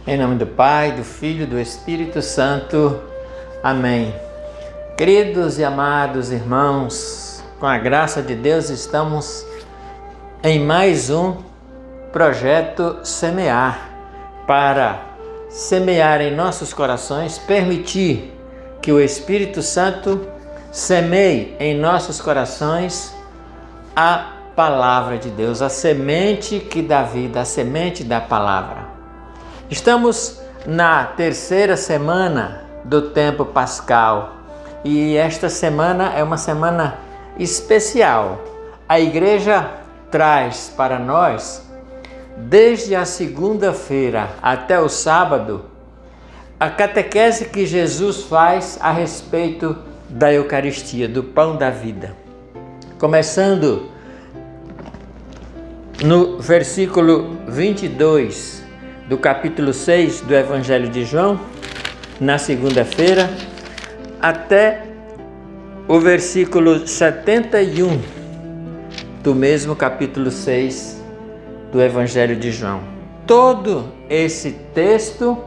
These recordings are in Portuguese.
Em nome do Pai, do Filho e do Espírito Santo. Amém. Queridos e amados irmãos, com a graça de Deus estamos em mais um projeto Semear, para semear em nossos corações, permitir que o Espírito Santo semeie em nossos corações a palavra de Deus, a semente que dá vida, a semente da palavra. Estamos na terceira semana do tempo pascal e esta semana é uma semana especial. A igreja traz para nós, desde a segunda-feira até o sábado, a catequese que Jesus faz a respeito da Eucaristia, do pão da vida. Começando no versículo 22 do capítulo 6 do Evangelho de João, na segunda-feira, até o versículo 71 do mesmo capítulo 6 do Evangelho de João. Todo esse texto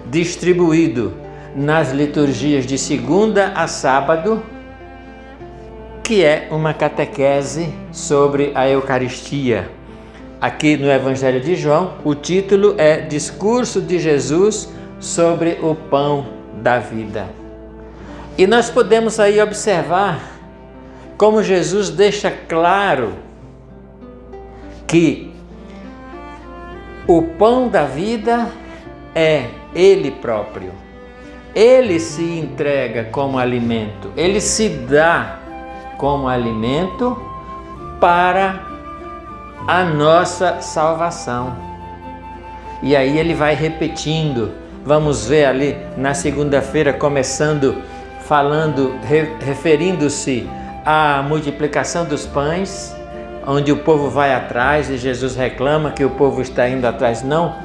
distribuído nas liturgias de segunda a sábado, que é uma catequese sobre a Eucaristia. Aqui no Evangelho de João, o título é Discurso de Jesus sobre o pão da vida. E nós podemos aí observar como Jesus deixa claro que o pão da vida é Ele próprio. Ele se entrega como alimento, Ele se dá como alimento para a nossa salvação. E aí ele vai repetindo. Vamos ver ali na segunda-feira, começando falando, referindo-se à multiplicação dos pães, onde o povo vai atrás e Jesus reclama que o povo está indo atrás não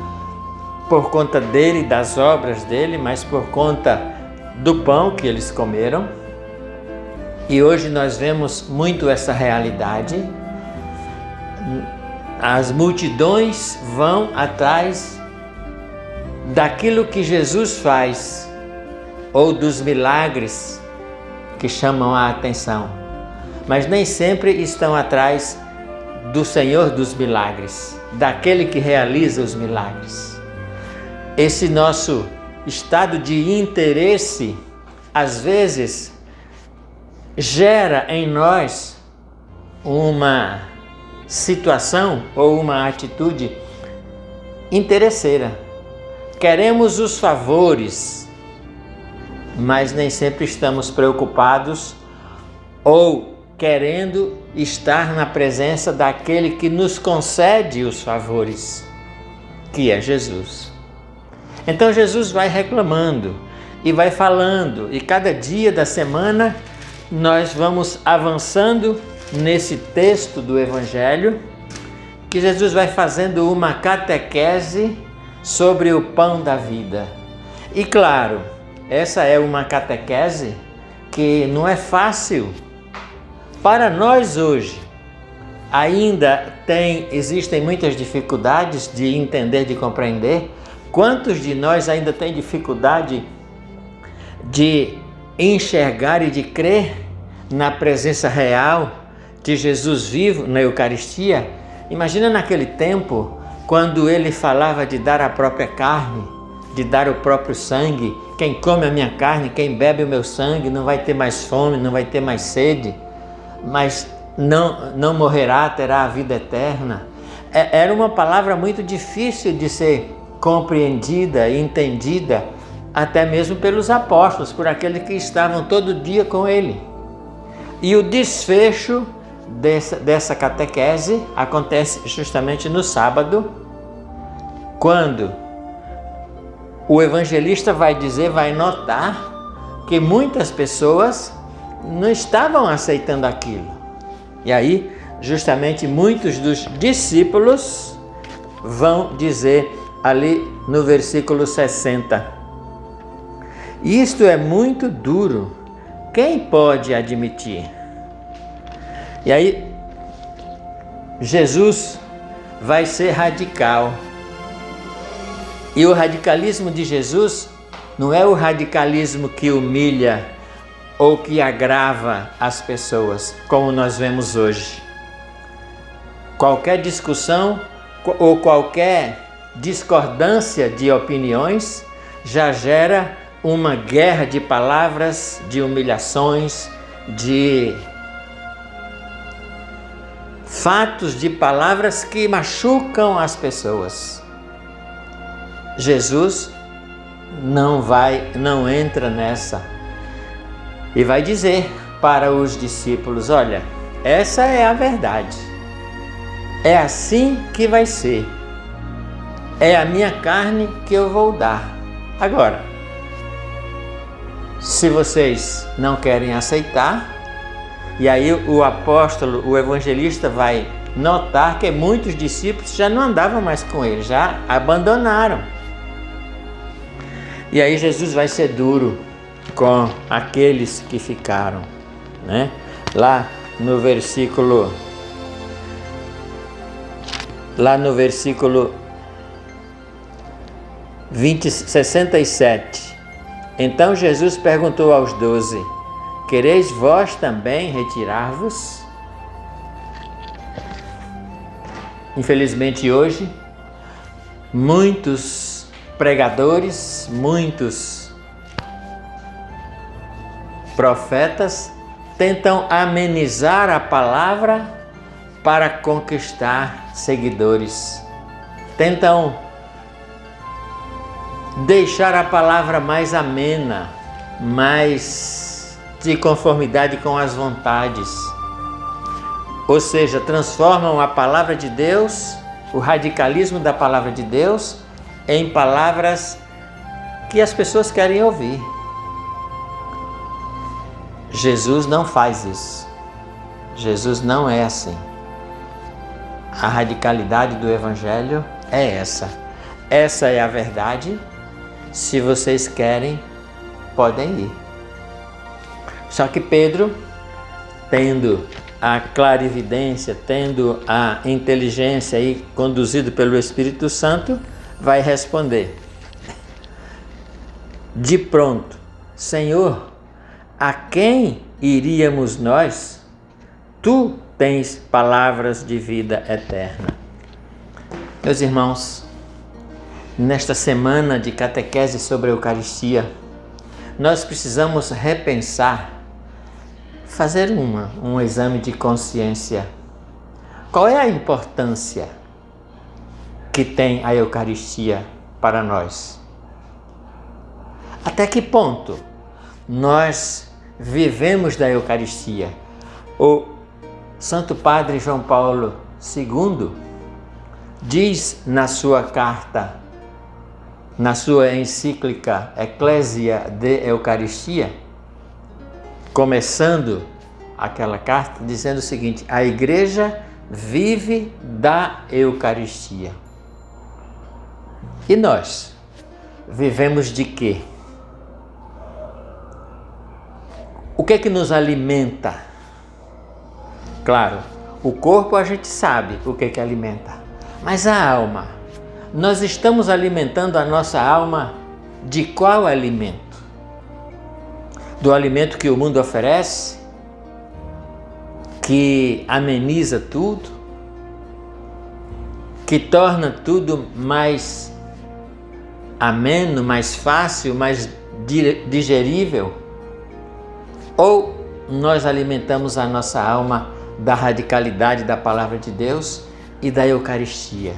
por conta dele, das obras dele, mas por conta do pão que eles comeram. E hoje nós vemos muito essa realidade. As multidões vão atrás daquilo que Jesus faz, ou dos milagres que chamam a atenção, mas nem sempre estão atrás do Senhor dos milagres, daquele que realiza os milagres. Esse nosso estado de interesse, às vezes, gera em nós uma situação ou uma atitude interesseira. Queremos os favores, mas nem sempre estamos preocupados ou querendo estar na presença daquele que nos concede os favores, que é Jesus. Então Jesus vai reclamando e vai falando, e cada dia da semana nós vamos avançando nesse texto do Evangelho, que Jesus vai fazendo uma catequese sobre o pão da vida. E claro, essa é uma catequese que não é fácil para nós hoje. Ainda existem muitas dificuldades de entender, de compreender. Quantos de nós ainda têm dificuldade de enxergar e de crer na presença real de Jesus vivo na Eucaristia? Imagina naquele tempo, quando ele falava de dar a própria carne, de dar o próprio sangue. Quem come a minha carne, quem bebe o meu sangue, não vai ter mais fome, não vai ter mais sede, mas não morrerá, terá a vida eterna. Era uma palavra muito difícil de ser compreendida e entendida, até mesmo pelos apóstolos, por aqueles que estavam todo dia com ele. E o desfecho dessa catequese acontece justamente no sábado, quando o evangelista vai notar que muitas pessoas não estavam aceitando aquilo. E aí, justamente, muitos dos discípulos vão dizer ali no versículo 60: isto é muito duro, quem pode admitir? E aí, Jesus vai ser radical. E o radicalismo de Jesus não é o radicalismo que humilha ou que agrava as pessoas, como nós vemos hoje. Qualquer discussão ou qualquer discordância de opiniões já gera uma guerra de palavras, de humilhações, de fatos, de palavras que machucam as pessoas. Jesus não entra nessa e vai dizer para os discípulos: olha, essa é a verdade, é assim que vai ser, é a minha carne que eu vou dar. Agora, se vocês não querem aceitar, e aí o apóstolo, o evangelista vai notar que muitos discípulos já não andavam mais com ele, já abandonaram. E aí Jesus vai ser duro com aqueles que ficaram, né? Lá no versículo 67. Então Jesus perguntou aos 12: quereis vós também retirar-vos? Infelizmente hoje, muitos pregadores, muitos profetas tentam amenizar a palavra para conquistar seguidores. Tentam deixar a palavra mais amena, mais de conformidade com as vontades. Ou seja, transformam a palavra de Deus, o radicalismo da palavra de Deus, em palavras que as pessoas querem ouvir. Jesus não faz isso. Jesus não é assim. A radicalidade do Evangelho é essa. Essa é a verdade. Se vocês querem, podem ir. Só que Pedro, tendo a clarividência, tendo a inteligência aí conduzido pelo Espírito Santo, vai responder de pronto: Senhor, a quem iríamos nós? Tu tens palavras de vida eterna. Meus irmãos, nesta semana de catequese sobre a Eucaristia, nós precisamos repensar, fazer um exame de consciência. Qual é a importância que tem a Eucaristia para nós? Até que ponto nós vivemos da Eucaristia? O Santo Padre João Paulo II diz na sua carta, na sua encíclica Ecclesia de Eucaristia, começando aquela carta dizendo o seguinte: a Igreja vive da Eucaristia. E nós vivemos de quê? O que é que nos alimenta? Claro, o corpo a gente sabe o que é que alimenta, mas a alma, nós estamos alimentando a nossa alma de qual alimento? Do alimento que o mundo oferece, que ameniza tudo, que torna tudo mais ameno, mais fácil, mais digerível? Ou nós alimentamos a nossa alma da radicalidade da palavra de Deus e da Eucaristia?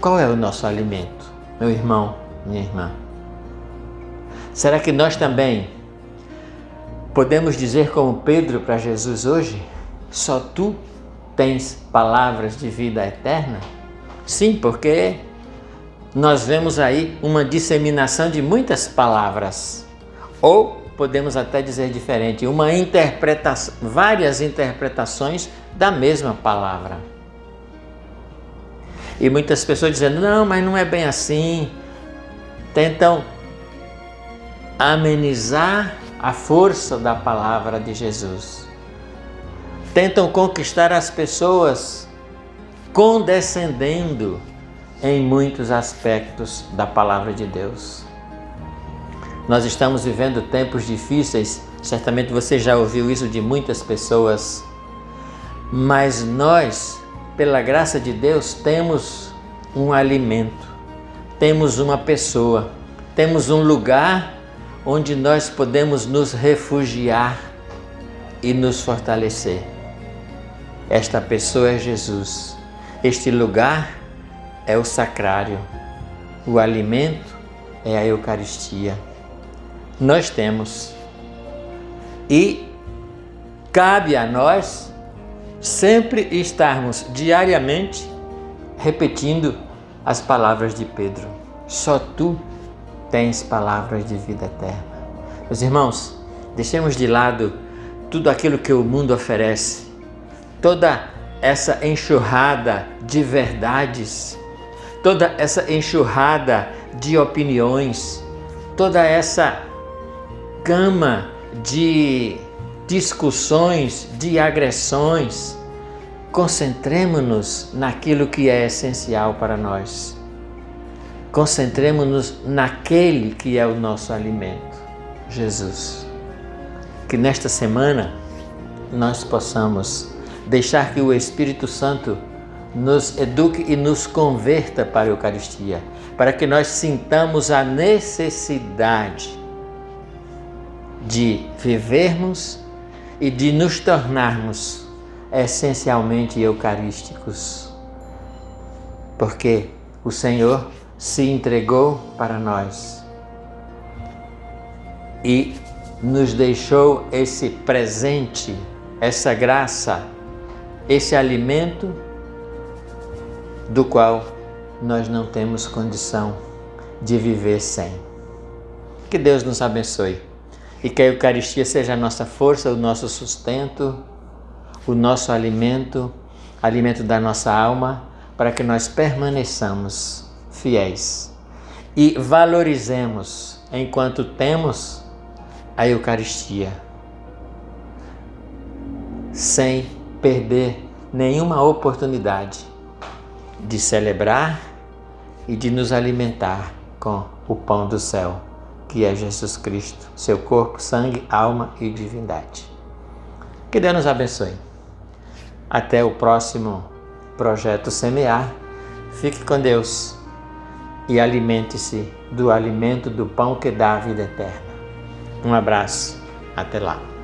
Qual é o nosso alimento, meu irmão, minha irmã? Será que nós também podemos dizer como Pedro para Jesus hoje: só tu tens palavras de vida eterna? Sim, porque nós vemos aí uma disseminação de muitas palavras. Ou podemos até dizer diferente, várias interpretações da mesma palavra. E muitas pessoas dizendo: não, mas não é bem assim. Tentam amenizar a força da palavra de Jesus. Tentam conquistar as pessoas condescendendo em muitos aspectos da palavra de Deus. Nós estamos vivendo tempos difíceis, certamente você já ouviu isso de muitas pessoas, mas nós, pela graça de Deus, temos um alimento, temos uma pessoa, temos um lugar onde nós podemos nos refugiar e nos fortalecer. Esta pessoa é Jesus. Este lugar é o sacrário. O alimento é a Eucaristia. Nós temos. E cabe a nós sempre estarmos diariamente repetindo as palavras de Pedro. Só tu tens palavras de vida eterna. Meus irmãos, deixemos de lado tudo aquilo que o mundo oferece, toda essa enxurrada de verdades, toda essa enxurrada de opiniões, toda essa gama de discussões, de agressões. Concentremo-nos naquilo que é essencial para nós. Concentremo-nos naquele que é o nosso alimento, Jesus. Que nesta semana nós possamos deixar que o Espírito Santo nos eduque e nos converta para a Eucaristia, para que nós sintamos a necessidade de vivermos e de nos tornarmos essencialmente eucarísticos, porque o Senhor se entregou para nós e nos deixou esse presente, essa graça, esse alimento do qual nós não temos condição de viver sem. Que Deus nos abençoe e que a Eucaristia seja a nossa força, o nosso sustento, o nosso alimento, alimento da nossa alma, para que nós permaneçamos fiéis e valorizemos, enquanto temos, a Eucaristia, sem perder nenhuma oportunidade de celebrar e de nos alimentar com o pão do céu, que é Jesus Cristo, seu corpo, sangue, alma e divindade. Que Deus nos abençoe. Até o próximo projeto Semear. Fique com Deus e alimente-se do alimento do pão que dá a vida eterna. Um abraço. Até lá.